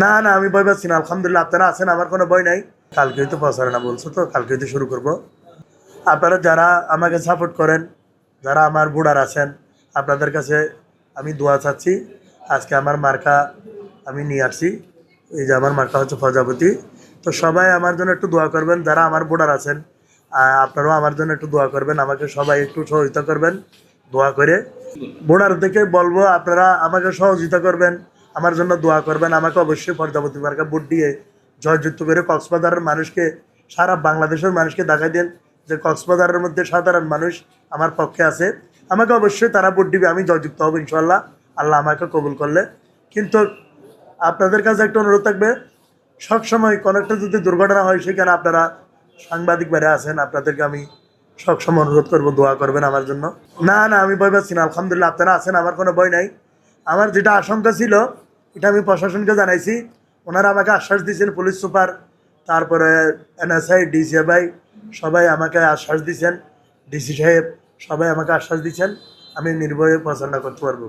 না না, আমি ভয় পাচ্ছি না, আলহামদুলিল্লাহ আপনারা আছেন, আমার কোনো ভয় নাই। কালকেই তো প্রচারণা বলছো, তো কালকেই তো শুরু করব। আপনারা যারা আমাকে সাপোর্ট করেন, যারা আমার বুড়ার আছেন, আপনাদের কাছে আমি দোয়া চাচ্ছি। আজকে আমার মার্কা আমি নিয়ে আসছি, এই যে আমার মার্কা হচ্ছে প্রজাপতি। তো সবাই আমার জন্য একটু দোয়া করবেন, যারা আমার বুড়ার আছেন আপনারাও আমার জন্য একটু দোয়া করবেন, আমাকে সবাই একটু সহযোগিতা করবেন দোয়া করে। বুড়ার থেকে বলবো আপনারা আমাকে সহযোগিতা করবেন, আমার জন্য দোয়া করবেন, আমাকে অবশ্যই প্রজাপতি মার্কা ভোট দিয়ে জয়যুক্ত করে কক্সবাজারের মানুষকে, সারা বাংলাদেশের মানুষকে দেখাই দেন যে কক্সবাজারের মধ্যে সাধারণ মানুষ আমার পক্ষে আছে। আমাকে অবশ্যই তারা ভোট দিবে, আমি জয়যুক্ত হব ইনশাল্লাহ, আল্লাহ আমাকে কবুল করলে। কিন্তু আপনাদের কাছে একটা অনুরোধ থাকবে, সবসময় কোনো একটা যদি দুর্ঘটনা হয় সেখানে আপনারা সাংবাদিক বাইরে আছেন, আপনাদেরকে আমি সবসময় অনুরোধ করবো দোয়া করবেন আমার জন্য। না না, আমি ভয় পাচ্ছি না, আলহামদুলিল্লাহ আপনারা আছেন, আমার কোনো ভয় নাই। আমার যেটা আশঙ্কা ছিল এটা আমি প্রশাসনকে জানাইছি, ওনারা আমাকে আশ্বাস দিয়েছেন, পুলিশ সুপার, তারপরে এনএসআই, ডিসিএফআই সবাই আমাকে আশ্বাস দিয়েছেন, ডিসি সাহেব সবাই আমাকে আশ্বাস দিচ্ছেন, আমি নির্ভয়ে প্রচারণা করতে পারবো।